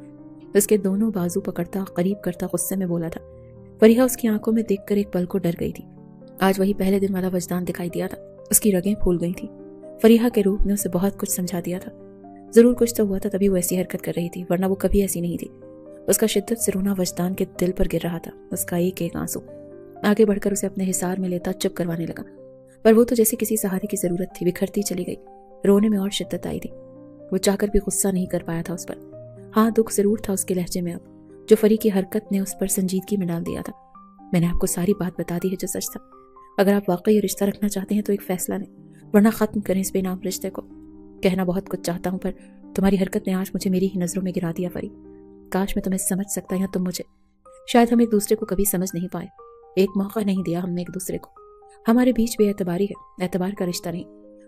उसके दोनों बाजू पकड़ता करीब करता गुस्से में बोला था। फरीहा उसकी आंखों में देखकर एक पल को डर गई थी। आज वही पहले दिन वाला वजदान दिखाई दिया था। उसकी रगें फूल गई थी। फरीहा के रूप ने उसे बहुत कुछ समझा दिया था। जरूर कुछ तो हुआ था तभी वो ऐसी हरकत कर रही थी, वरना वो कभी ऐसी नहीं थी। उसका शिद्दत से रोना वजदान के दिल पर गिर रहा था। उसका एक एक आंसू आगे बढ़कर उसे अपने हिसार में लेता चुप करवाने लगा, पर वो तो जैसे किसी सहारे की जरूरत थी, बिखरती चली गई। रोने में और शिद्दत आई थी। वो चाहकर भी गुस्सा नहीं कर पाया था उस पर। हाँ, दुख जरूर था उसके लहजे में अब, जो फरी की हरकत ने उस पर संजीदगी में डाल दिया था। मैंने आपको सारी बात बता दी है जो सच था। अगर आप वाकई ये रिश्ता रखना चाहते हैं तो एक फैसला लें, वरना खत्म करें इस बेनाम रिश्ते को। कहना बहुत कुछ चाहता हूँ, पर तुम्हारी हरकत ने आज मुझे मेरी ही नजरों में गिरा दिया फरी। काश मैं तुम्हें समझ सकता या तुम मुझे। शायद हम एक दूसरे को कभी समझ नहीं पाए। एक मौका नहीं दिया हमने एक दूसरे को। हमारे बीच बेएतबारी है, एतबार का रिश्ता नहीं।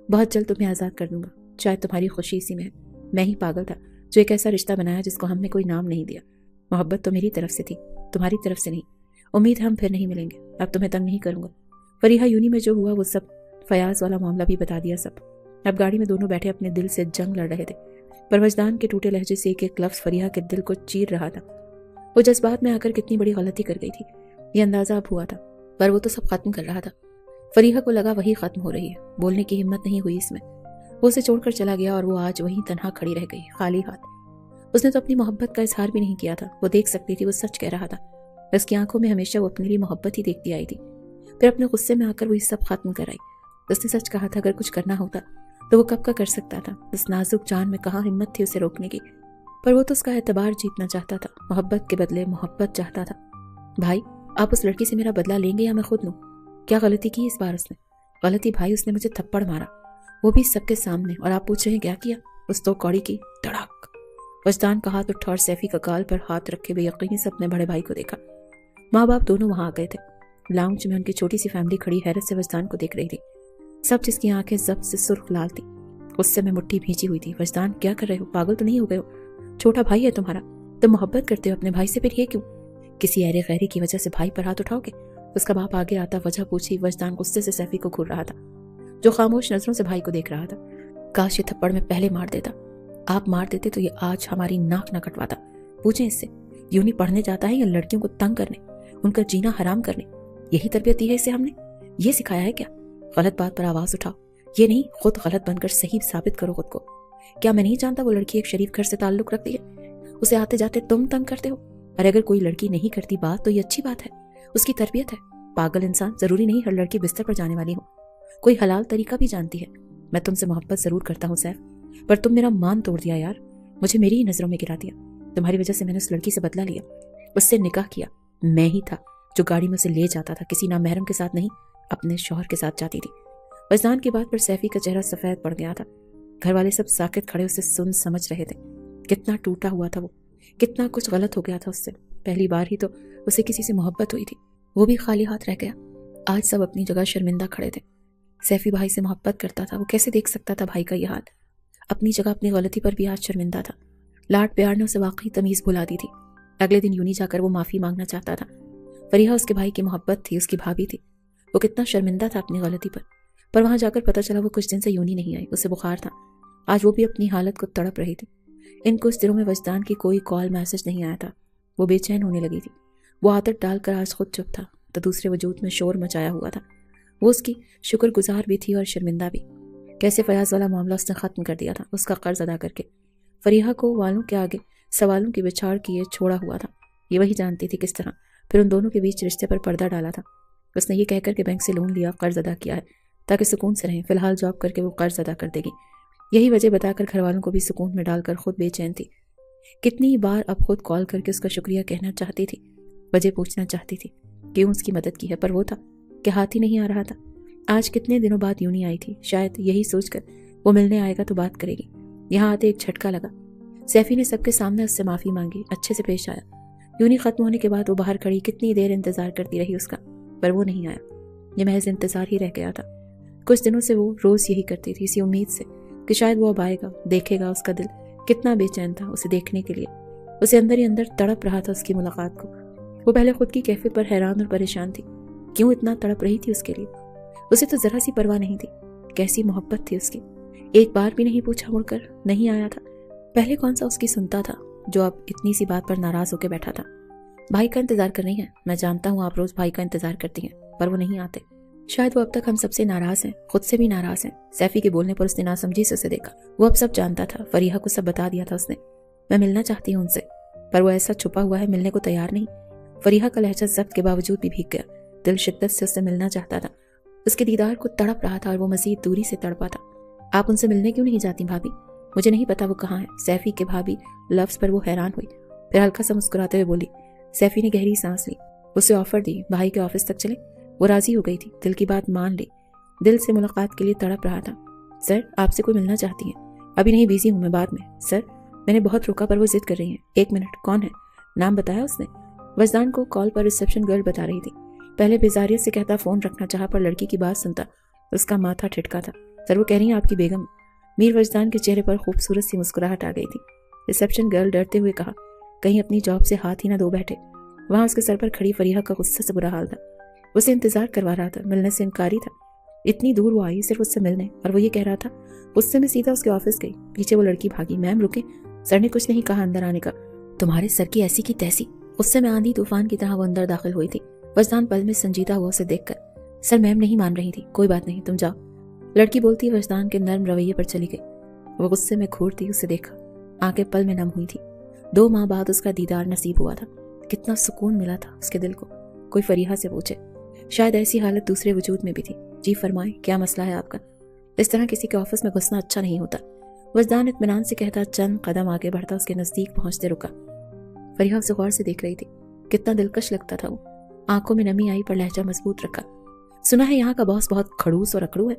बहुत जल्द तुम्हें आज़ाद कर दूंगा। शायद तुम्हारी खुशी इसी में है। मैं ही पागल था जो एक ऐसा रिश्ता बनाया जिसको हमने कोई नाम नहीं दिया। मोहब्बत तो मेरी तरफ से थी, तुम्हारी तरफ से नहीं। उम्मीद है हम फिर नहीं मिलेंगे। अब तुम्हें तंग नहीं करूंगा। फरीहा यूनी में जो हुआ वो सब, फयाज वाला मामला भी बता दिया सब। अब गाड़ी में दोनों बैठे अपने दिल से जंग लड़ रहे थे, पर वजदान के टूटे लहजे से एक एक लफ्ज फरीहा के दिल को चीर रहा था। वो जज्बात में आकर कितनी बड़ी गलती कर गई थी, ये अंदाजा अब हुआ था, पर वो तो सब खत्म कर रहा था। फरीहा को लगा वही खत्म हो रही है, बोलने की हिम्मत नहीं हुई इसमें। वो उसे छोड़कर चला गया और वो आज वहीं तन्हा खड़ी रह गई, खाली हाथ। उसने तो अपनी मोहब्बत का इजहार भी नहीं किया था। वो देख सकती थी वो सच कह रहा था। उसकी आंखों में हमेशा वो अपने लिए मोहब्बत ही देखती आई थी। फिर अपने गुस्से में आकर वो ये सब खत्म कर आई। उसने सच कहा था, अगर कुछ करना होता तो वो कब का कर सकता था। उस नाजुक जान में कहाँ हिम्मत थी उसे रोकने की, पर वो तो उसका एतबार जीतना चाहता था। मोहब्बत के बदले मोहब्बत चाहता था। भाई, आप उस लड़की से मेरा बदला लेंगे या मैं खुद लूं? क्या गलती की इस बार उसने? गलती भाई, उसने मुझे थप्पड़ मारा, वो भी सबके सामने, और आप पूछ रहे हैं क्या किया? उस तो कौड़ी की धड़ाक। वजदान का हाथ उठा और सैफी का गाल पर हाथ रखे बेयकीनी से अपने बड़े भाई को देखा। माँ बाप दोनों वहां आ गए थे। लाउंज में उनकी छोटी सी फैमिली खड़ी हैरत से वजदान को देख रही थी। सब जिसकी आंखें जब से सुर्ख लाल थी, गुस्से में मुट्ठी भींची हुई थी। वजदान, क्या कर रहे हो? पागल तो नहीं हो गए हो? छोटा भाई है तुम्हारा, तुम मोहब्बत करते हो अपने भाई से, फिर ये क्यों? किसी ऐरे गैरी की वजह से भाई पर हाथ उठाओगे? उसका बाप आगे आता वजह पूछी। वजदान गुस्से से सैफी को घूर रहा था, जो खामोश नजरों से भाई को देख रहा था। काश ये थप्पड़ में पहले मार देता। आप मार देते तो ये आज हमारी नाक न कटवाता। पूछें इससे, यूनी पढ़ने जाता है या लड़कियों को तंग करने, उनका जीना हराम करने? यही तरबियत दी है इसे हमने? ये सिखाया है क्या? गलत बात पर आवाज उठाओ, ये नहीं खुद गलत बनकर सही साबित करो खुद को। क्या मैं नहीं जानता वो लड़की एक शरीफ घर से ताल्लुक रखती है? उसे आते जाते तुम तंग करते हो। और अगर कोई लड़की नहीं करती बात तो ये अच्छी बात है, उसकी तरबियत है। पागल इंसान, जरूरी नहीं हर लड़की बिस्तर पर जाने वाली हो। कोई हलाल तरीका भी जानती है। मैं तुमसे मोहब्बत जरूर करता हूँ सैफ, पर तुम मेरा मान तोड़ दिया यार। मुझे मेरी ही नजरों में गिरा दिया। तुम्हारी वजह से मैंने उस लड़की से बदला लिया, उससे निकाह किया। मैं ही था जो गाड़ी में उसे ले जाता था, किसी नामहरम के साथ नहीं, अपने शौहर के साथ जाती थी। वजदान की बात पर सैफी का चेहरा सफेद पड़ गया था। घर वाले सब साकित खड़े उसे सुन समझ रहे थे। कितना टूटा हुआ था वो, कितना कुछ गलत हो गया था उससे। पहली बार ही तो उसे किसी से मोहब्बत हुई थी, वो भी खाली हाथ रह गया। आज सब अपनी जगह शर्मिंदा खड़े थे। सैफी भाई से मोहब्बत करता था, वो कैसे देख सकता था भाई का ये हाल? अपनी जगह अपनी गलती पर भी आज शर्मिंदा था। लाड प्यार ने उसे वाकई तमीज भुला दी थी। अगले दिन यूनी जाकर वो माफी मांगना चाहता था। फरीहा उसके भाई की मोहब्बत थी, उसकी भाभी थी। वो कितना शर्मिंदा था अपनी गलती पर वहां जाकर पता चला वो कुछ दिन से यूनी नहीं आई, उसे बुखार था। आज वो भी अपनी हालत को तड़प रही थी। इन कुछ दिनों में वजदान की कोई कॉल मैसेज नहीं आया था। वो बेचैन होने लगी थी। वो आदत डालकर आज खुद चुप था तो दूसरे वजूद में शोर मचाया हुआ था। वो उसकी शुक्रगुजार भी थी और शर्मिंदा भी। कैसे फयाज वाला मामला उसने खत्म कर दिया था, उसका कर्ज अदा करके। फरीहा को वालों के आगे सवालों की बिछाड़ किए छोड़ा हुआ था। ये वही जानती थी किस तरह फिर उन दोनों के बीच रिश्ते पर पर्दा डाला था। उसने ये कहकर के बैंक से लोन लिया, कर्ज अदा किया है ताकि सुकून से रहें। फिलहाल जॉब करके वो कर्ज अदा कर देगी। यही वजह बताकर घर वालों को भी सुकून में डालकर खुद बेचैन थी। कितनी बार अब खुद कॉल करके उसका शुक्रिया कहना चाहती थी, वजह पूछना चाहती थी क्यों उसकी मदद की है, पर वो था कि हाथ ही नहीं आ रहा था। आज कितने दिनों बाद यूनी आई थी, शायद यही सोचकर वो मिलने आएगा तो बात करेगी। यहाँ आते एक झटका लगा। सैफी ने सबके सामने उससे माफी मांगी, अच्छे से पेश आया। यूनी खत्म होने के बाद वो बाहर खड़ी कितनी देर इंतजार करती रही उसका, पर वो नहीं आया। ये महज इंतजार ही रह गया था। कुछ दिनों से वो रोज यही करती थी, इसी उम्मीद से कि शायद वो अब आएगा, देखेगा। उसका दिल कितना बेचैन था उसे देखने के लिए। उसे अंदर ही अंदर तड़प रहा था उसकी मुलाकात को। वो पहले खुद की कैफियत पर हैरान और परेशान थी। क्यों इतना तड़प रही थी उसके लिए? उसे तो जरा सी परवाह नहीं थी। कैसी मोहब्बत थी उसकी। एक बार भी नहीं पूछा, मुड़कर नहीं आया था। पहले कौन सा उसकी सुनता था जो अब इतनी सी बात पर नाराज होकर बैठा था। भाई का इंतजार कर रही है, मैं जानता हूँ आप रोज भाई का इंतजार करती हैं, पर वो नहीं आते। शायद वो अब तक हम सबसे नाराज हैं, खुद से भी नाराज हैं। सैफी के बोलने पर उसने नासमझी से उसे देखा। वो अब सब जानता था, फरीहा को सब बता दिया था उसने। मैं मिलना चाहती हूँ उनसे, पर वो ऐसा छुपा हुआ है, मिलने को तैयार नहीं। फरीहा का लहजा जब्त के बावजूद भी भीग गया। दिल शिद्दत से उससे मिलना चाहता था, उसके दीदार को तड़प रहा था और वो मजीद दूरी से तड़पा था। आप उनसे मिलने क्यों नहीं जाती भाभी? मुझे नहीं पता वो कहाँ है। सैफी के भाभी लफ्ज पर वो हैरान हुई, फिर हल्का सा मुस्कुराते हुए बोली। सैफी ने गहरी सांस ली। उसे ऑफर दी भाई के ऑफिस तक चले। वो राजी हो गई थी, दिल की बात मान ली। दिल से मुलाकात के लिए तड़प रहा था। सर, आपसे कोई मिलना चाहती है? अभी नहीं, बिजी हूँ मैं, बाद में। सर, मैंने बहुत रुका पर वो जिद कर रही है। एक मिनट, कौन है? नाम बताया उसने? वजदान को कॉल पर रिसेप्शन गर्ल बता रही थी। पहले बेजारियत से कहता फोन रखना चाहा, पर लड़की की बात सुनता उसका माथा ठिठका था। सर, वो कह रही है आपकी बेगम। मीर वजदान के चेहरे पर खूबसूरत सी मुस्कुराहट आ गई थी। रिसेप्शन गर्ल डरते हुए कहा, कहीं अपनी जॉब से हाथ ही ना धो बैठे। वहां उसके सर पर खड़ी फरीहा का गुस्से से बुरा हाल था। उसे इंतजार करवा रहा था, मिलने से इनकारी था। इतनी दूर वो आई सिर्फ उससे मिलने, और वो ये कह रहा था। उससे मैं सीधा उसके ऑफिस गई। पीछे वो लड़की भागी। मैम रुके। सर ने कुछ नहीं कहा अंदर आने का। तुम्हारे सर की ऐसी की तैसी। उससे मैं आंधी तूफान की तरह वो अंदर दाखिल हुई थी। वजदान पल में संजीदा हुआ उसे देखकर। सर मैम नहीं मान रही थी। कोई बात नहीं, तुम जाओ, लड़की बोलती वजदान के नर्म रवैये पर चली गई। वो गुस्से में घूरती उसे देखा। आंखें पल में नम हुई थी। 2 माह बाद उसका दीदार नसीब हुआ था। कितना सुकून मिला था उसके दिल को। कोई फरीहा से पूछे। शायद ऐसी हालत दूसरे वजूद में भी थी। जी फरमाए, क्या मसला है आपका? इस तरह किसी के ऑफिस में घुसना अच्छा नहीं होता। वजदान इत्मीनान से कहता चंद कदम आगे बढ़ता उसके नजदीक पहुंचते रुका। फरीहा उसे गौर से देख रही थी। कितना दिलकश लगता था वो। आंखों में नमी आई पर लहजा मजबूत रखा। सुना है यहाँ का बॉस बहुत खड़ूस और अकड़ू है।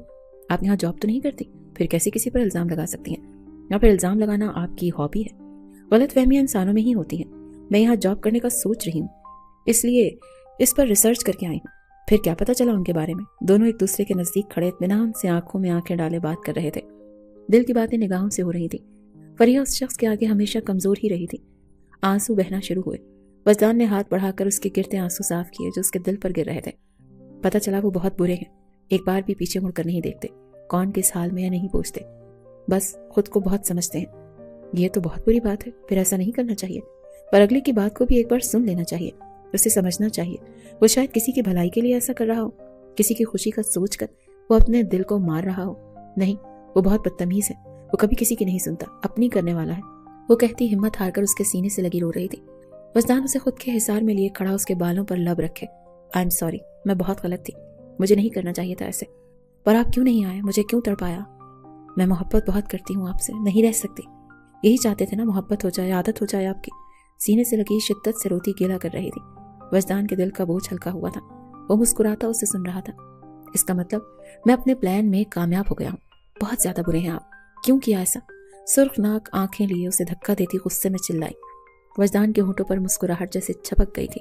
आप यहाँ जॉब तो नहीं करती, फिर कैसे किसी पर इल्जाम लगा सकती हैं? या फिर इल्जाम लगाना आपकी हॉबी है? गलत फहमियां इंसानों में ही होती हैं। मैं यहाँ जॉब करने का सोच रही हूँ, इसलिए इस पर रिसर्च करके आई हूँ। फिर क्या पता चला उनके बारे में? दोनों एक दूसरे के नजदीक खड़े इत्मीनान से आंखों में आंखें डाले बात कर रहे थे। दिल की बातें निगाहों से हो रही थी। फरीहा उस शख्स के आगे हमेशा कमजोर ही रही थी। आंसू बहना शुरू हुए। वजदान ने हाथ बढ़ाकर उसके गिरते आंसू साफ किए जो उसके दिल पर गिर रहे थे। पता चला वो बहुत बुरे हैं। एक बार भी पीछे मुड़कर नहीं देखते। कौन किस हाल में है नहीं पूछते, बस खुद को बहुत समझते हैं। ये तो बहुत बुरी बात है। फिर ऐसा नहीं करना चाहिए, पर अगले की बात को भी एक बार सुन लेना चाहिए, उसे समझना चाहिए। वो शायद किसी की भलाई के लिए ऐसा कर रहा हो, किसी की खुशी का सोचकर वो अपने दिल को मार रहा हो। नहीं, वो बहुत बदतमीज है। वो कभी किसी की नहीं सुनता, अपनी करने वाला है। वो कहती हिम्मत हारकर उसके सीने से लगी रो रही थी। वजदान उसे खुद के हिसार में लिए खड़ा उसके बालों पर लब रखे। आई एम सॉरी, मैं बहुत गलत थी, मुझे नहीं करना चाहिए था ऐसे। पर आप क्यों नहीं आए? मुझे क्यों तड़पाया? मैं मोहब्बत बहुत करती हूँ आपसे, नहीं रह सकती। यही चाहते थे ना, मोहब्बत हो जाए, आदत हो जाए आपकी। सीने से लगी शिद्दत से रोती गिला कर रही थी। वजदान के दिल का बोझ हल्का हुआ था। वो मुस्कुराता उसे सुन रहा था। इसका मतलब मैं अपने प्लान में कामयाब हो गया हूँ। बहुत ज्यादा बुरे हैं आप, क्यों किया ऐसा? सुर्खनाक आंखें लिए उसे धक्का देती गुस्से में चिल्लाई। वजदान के होंठों पर मुस्कुराहट जैसे छपक गई थी।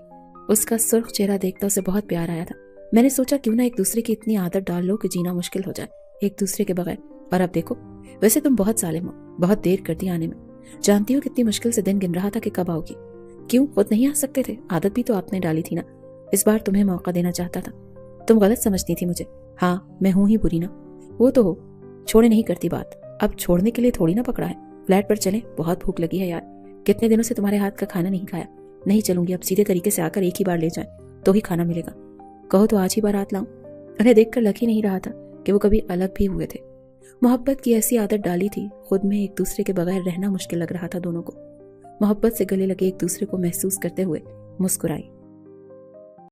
उसका सुर्ख चेहरा देखता उसे बहुत प्यार आया था। मैंने सोचा क्यों ना एक दूसरे की इतनी आदत डाल लो कि जीना मुश्किल हो जाए एक दूसरे के बगैर। और अब देखो, वैसे तुम बहुत जालिम हो, बहुत देर कर दी आने में। जानती हो कितनी मुश्किल से दिन गिन रहा था कि कब आओगी। क्यों, खुद नहीं आ सकते थे? आदत भी तो आपने डाली थी ना। इस बार तुम्हें मौका देना चाहता था। तुम गलत समझती थी मुझे। हाँ, मैं हूं ही बुरी ना। वो तो हो, छोड़े नहीं करती बात। अब छोड़ने के लिए थोड़ी ना पकड़ा है। फ्लैट पर चले, बहुत भूख लगी है यार। कितने दिनों से तुम्हारे हाथ का खाना नहीं खाया। नहीं चलूंगी, अब सीधे तरीके से आकर एक ही बार ले जाए तो ही खाना मिलेगा। कहो तो आज ही बारात लाऊं। उन्हें देखकर लग ही नहीं रहा था कि वो कभी अलग भी हुए थे। मोहब्बत की ऐसी आदत डाली थी, खुद में एक दूसरे के बगैर रहना मुश्किल लग रहा था दोनों को। मोहब्बत से गले लगे एक दूसरे को महसूस करते हुए मुस्कुराई।